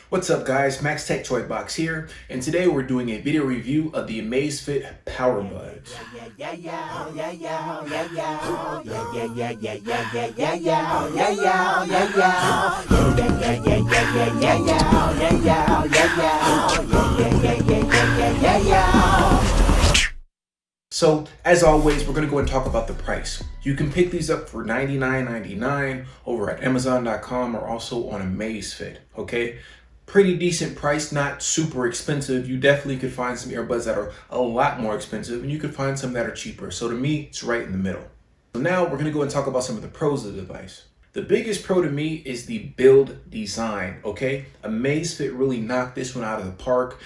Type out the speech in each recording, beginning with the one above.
What's up guys, Max Tech Toy Box here, and today we're doing a video review of the Amazfit Powerbuds. So, as always, we're going to go and talk about the price. You can pick these up for $99.99 over at Amazon.com or also on Amazfit, okay? Pretty decent price, not super expensive. You definitely could find some earbuds that are a lot more expensive, and you could find some that are cheaper. So to me, it's right in the middle. So now we're going to go and talk about some of the pros of the device. The biggest pro to me is the build design, okay? Amazfit really knocked this one out of the park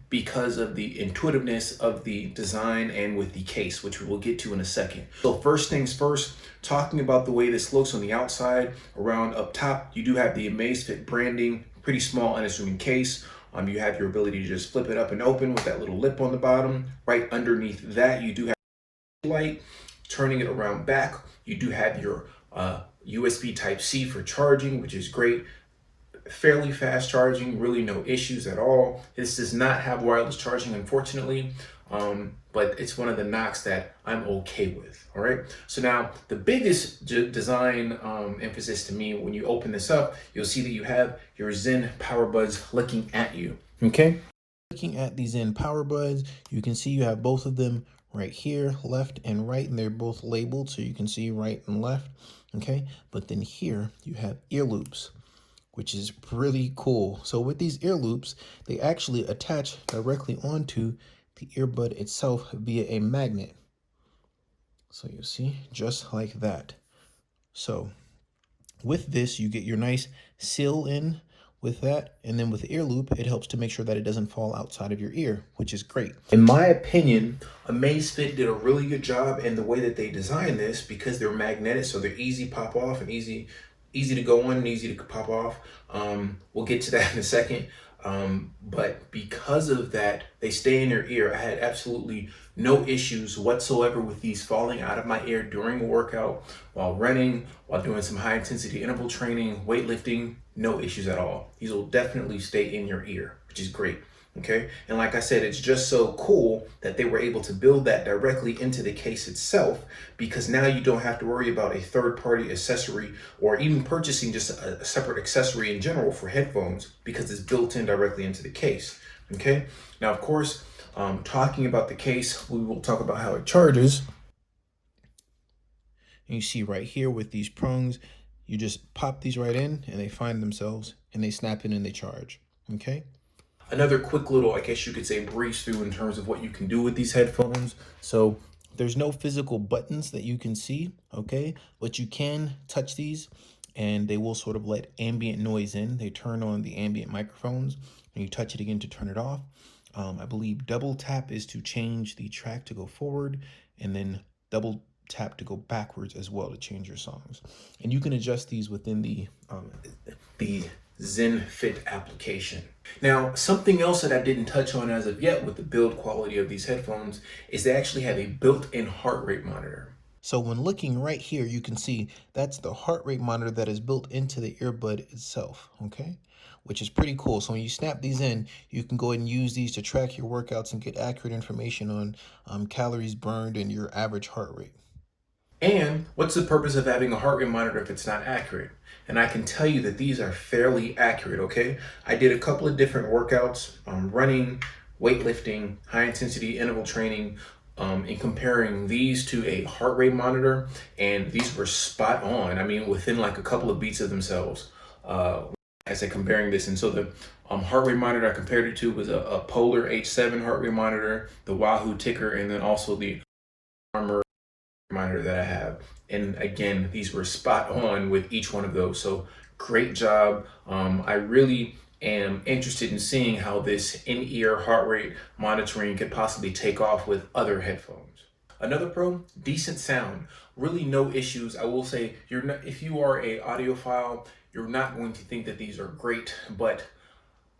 because of the intuitiveness of the design and with the case, which we will get to in a second. So first things first, talking about the way this looks on the outside, around up top, you do have the Amazfit branding, pretty small unassuming case. You have your ability to just flip it up and open with that little lip on the bottom. Right underneath that, you do have light. Turning it around back, you do have your USB Type-C for charging, which is great. Fairly fast charging, really no issues at all. This does not have wireless charging, unfortunately, but it's one of the knocks that I'm okay with. All right. So now the biggest design emphasis to me, when you open this up, you'll see that you have your Zen Powerbuds looking at you. Okay. Looking at these Zen Powerbuds, you can see you have both of them right here, left and right, and they're both labeled so you can see right and left. Okay. But then here you have ear loops, which is really cool. So with these ear loops, they actually attach directly onto the earbud itself via a magnet. So you see, just like that. So with this, you get your nice seal in with that, and then with the ear loop, it helps to make sure that it doesn't fall outside of your ear, which is great. In my opinion, Amazfit did a really good job in the way that they designed this, because they're magnetic, so they're easy pop off and easy to go on and easy to pop off. We'll get to that in a second. But because of that, they stay in your ear. I had absolutely no issues whatsoever with these falling out of my ear during a workout, while running, while doing some high intensity interval training, weightlifting, no issues at all. These will definitely stay in your ear, which is great. Okay. And like I said, it's just so cool that they were able to build that directly into the case itself, because now you don't have to worry about a third-party accessory or even purchasing just a separate accessory in general for headphones, because it's built in directly into the case. Okay. Now, of course, talking about the case, we will talk about how it charges. And you see right here with these prongs, you just pop these right in and they find themselves and they snap in and they charge. Okay. Another quick little, I guess you could say, breeze through in terms of what you can do with these headphones. So there's no physical buttons that you can see, okay? But you can touch these and they will sort of let ambient noise in. They turn on the ambient microphones and you touch it again to turn it off. I believe double tap is to change the track to go forward, and then double tap to go backwards as well to change your songs. And you can adjust these within the ZenFit application. Now, something else that I didn't touch on as of yet with the build quality of these headphones is they actually have a built-in heart rate monitor. So when looking right here, you can see that's the heart rate monitor that is built into the earbud itself, okay? Which is pretty cool. So when you snap these in, you can go ahead and use these to track your workouts and get accurate information on calories burned and your average heart rate. And what's the purpose of having a heart rate monitor if it's not accurate? And I can tell you that these are fairly accurate, okay? I did a couple of different workouts, running, weightlifting, high intensity interval training, in comparing these to a heart rate monitor, and these were spot on. I mean, within like a couple of beats of themselves, as I comparing this. And so the heart rate monitor I compared it to was a Polar H7 heart rate monitor, the Wahoo Ticker, and then also the Armor monitor that I have. And again, these were spot on with each one of those. So great job. I really am interested in seeing how this in-ear heart rate monitoring could possibly take off with other headphones. Another pro, decent sound, really no issues. I will say, if you are a audiophile, you're not going to think that these are great, but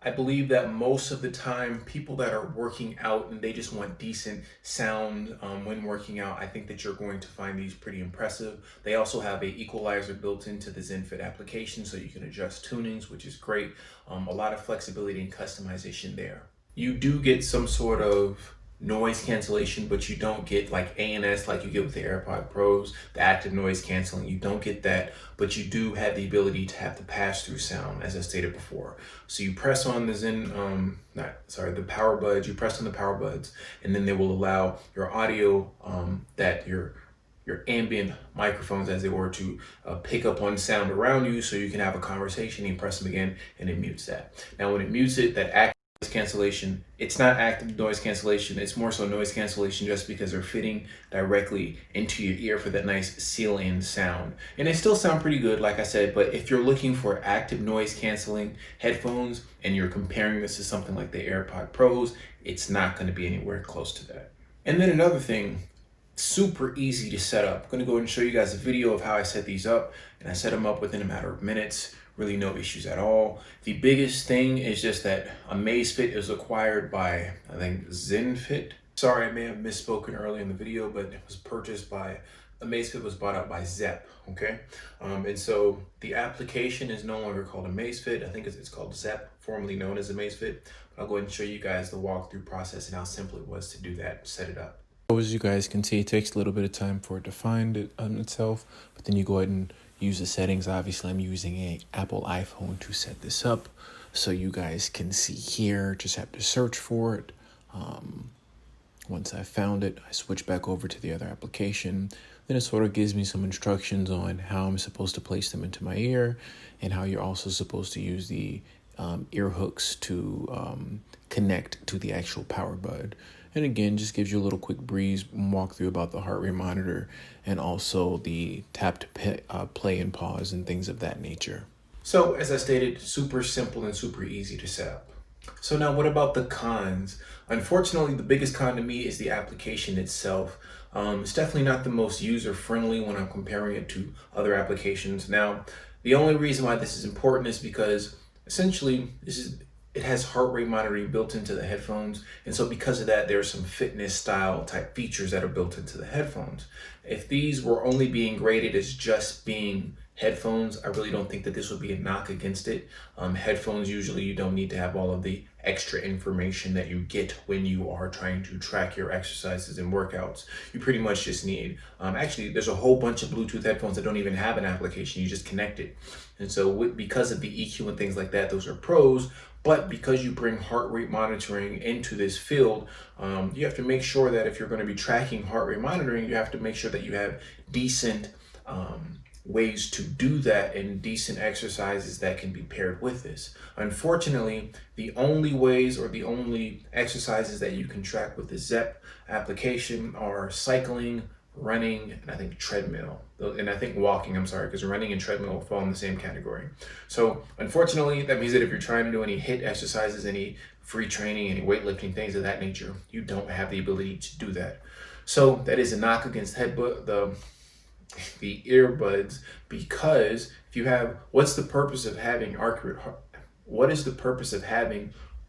I believe that most of the time, people that are working out and they just want decent sound when working out, I think that you're going to find these pretty impressive. They also have a equalizer built into the ZenFit application, so you can adjust tunings, which is great. A lot of flexibility and customization there. You do get some sort of noise cancellation, but you don't get like ANS like you get with the AirPod Pros, the active noise canceling. You don't get that, but you do have the ability to have the pass-through sound, as I stated before. So you press on the the Powerbuds, you press on the Powerbuds, and then they will allow your audio, that your ambient microphones, as they were, to pick up on sound around you, so you can have a conversation. You press them again, and it mutes that. Now, when it mutes it, that active noise cancellation, it's not active noise cancellation, it's more so noise cancellation, just because they're fitting directly into your ear for that nice seal-in sound. And they still sound pretty good, like I said, but if you're looking for active noise canceling headphones and you're comparing this to something like the AirPod Pros, it's not going to be anywhere close to that. And then another thing, super easy to set up. I'm going to go ahead and show you guys a video of how I set these up, and I set them up within a matter of minutes. Really no issues at all. The biggest thing is just that Amazfit is acquired by, I think, ZenFit. Sorry, I may have misspoken early in the video, but it was purchased by, Amazfit was bought out by Zepp, okay? And so the application is no longer called Amazfit. I think it's called Zepp, formerly known as Amazfit. But I'll go ahead and show you guys the walkthrough process and how simple it was to do that, set it up. As you guys can see, it takes a little bit of time for it to find it itself, but then you go ahead and use the settings. Obviously, I'm using an Apple iPhone to set this up, so you guys can see here. Just have to search for it. Once I found it, I switch back over to the other application. Then it sort of gives me some instructions on how I'm supposed to place them into my ear, and how you're also supposed to use the ear hooks to connect to the actual power bud. And again, just gives you a little quick breeze walkthrough about the heart rate monitor, and also the tap to play and pause and things of that nature. So as I stated, super simple and super easy to set up. So now what about the cons? Unfortunately, the biggest con to me is the application itself. It's definitely not the most user-friendly when I'm comparing it to other applications. Now, the only reason why this is important is because essentially it has heart rate monitoring built into the headphones. And so because of that, there are some fitness style type features that are built into the headphones. If these were only being graded as just being headphones, I really don't think that this would be a knock against it. Headphones, usually you don't need to have all of the extra information that you get when you are trying to track your exercises and workouts. You pretty much just need, actually, there's a whole bunch of Bluetooth headphones that don't even have an application. You just connect it. And so because of the EQ and things like that, those are pros. But because you bring heart rate monitoring into this field, you have to make sure that if you're going to be tracking heart rate monitoring, you have to make sure that you have decent ways to do that, and decent exercises that can be paired with this. Unfortunately, the only ways or the only exercises that you can track with the Zepp application are cycling, running, and I think treadmill, and I think walking, I'm sorry, because running and treadmill will fall in the same category. So unfortunately, that means that if you're trying to do any HIIT exercises, any free training, any weightlifting, things of that nature, you don't have the ability to do that. So that is a knock against the earbuds, because if you have, what's the purpose of having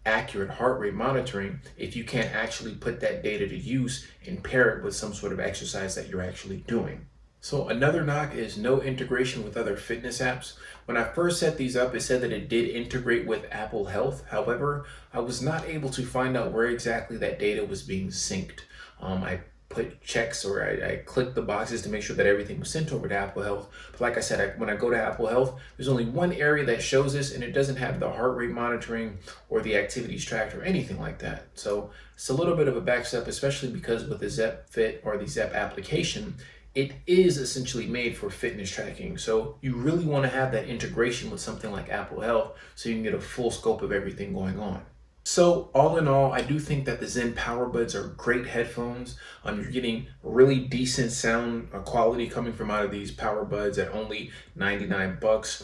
accurate heart rate monitoring if you can't actually put that data to use and pair it with some sort of exercise that you're actually doing? So another knock is no integration with other fitness apps. When I first set these up, it said that it did integrate with Apple Health. However, I was not able to find out where exactly that data was being synced. I put checks, or I clicked the boxes to make sure that everything was sent over to Apple Health. But like I said, when I go to Apple Health, there's only one area that shows this, and it doesn't have the heart rate monitoring or the activities tracked or anything like that. So it's a little bit of a backstep, especially because with the Zepp Fit or the Zepp application, it is essentially made for fitness tracking. So you really want to have that integration with something like Apple Health so you can get a full scope of everything going on. So all in all, I do think that the Zen Powerbuds are great headphones. You're getting really decent sound quality coming from out of these Powerbuds at only $99.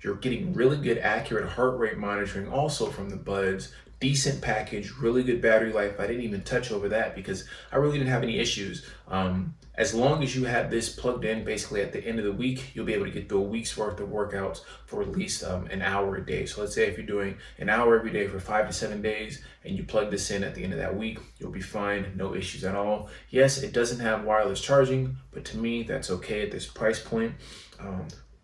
You're getting really good accurate heart rate monitoring also from the buds. decent package, really good battery life. I didn't even touch over that because I really didn't have any issues. As long as you have this plugged in, basically at the end of the week, you'll be able to get through a week's worth of workouts for at least an hour a day. So let's say if you're doing an hour every day for 5 to 7 days and you plug this in at the end of that week, you'll be fine, no issues at all. Yes, it doesn't have wireless charging, but to me, that's okay at this price point.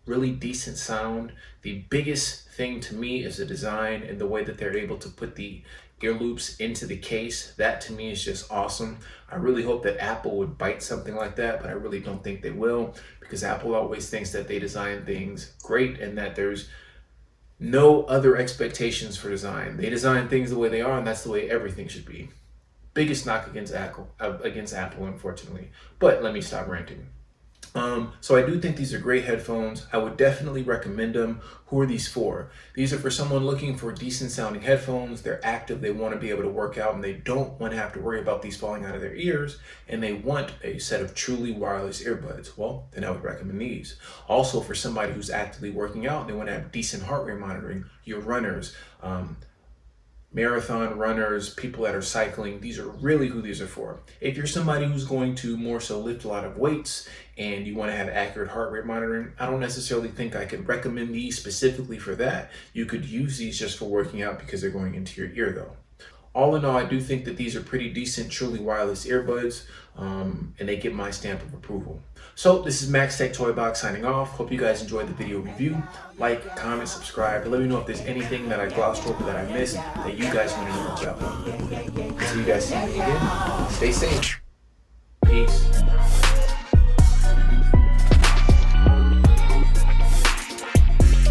Really decent sound. The biggest thing to me is the design and the way that they're able to put the ear loops into the case. That to me is just awesome. I really hope that Apple would bite something like that, but I really don't think they will, because Apple always thinks that they design things great and that there's no other expectations for design. They design things the way they are, and that's the way everything should be. Biggest knock against Apple, unfortunately. But let me stop ranting. So I do think these are great headphones. I would definitely recommend them. Who are these for? These are for someone looking for decent sounding headphones. They're active, they want to be able to work out, and they don't want to have to worry about these falling out of their ears, and they want a set of truly wireless earbuds. Well, then I would recommend these. Also for somebody who's actively working out and they want to have decent heart rate monitoring, your runners, marathon runners, people that are cycling, these are really who these are for. If you're somebody who's going to more so lift a lot of weights and you want to have accurate heart rate monitoring, I don't necessarily think I could recommend these specifically for that. You could use these just for working out because they're going into your ear though. All in all, I do think that these are pretty decent, truly wireless earbuds, and they get my stamp of approval. So this is Max Tech Toy Box signing off. Hope you guys enjoyed the video review. Like, comment, subscribe, and let me know if there's anything that I glossed over that I missed that you guys want to know about. Until you guys see me again, stay safe. Peace.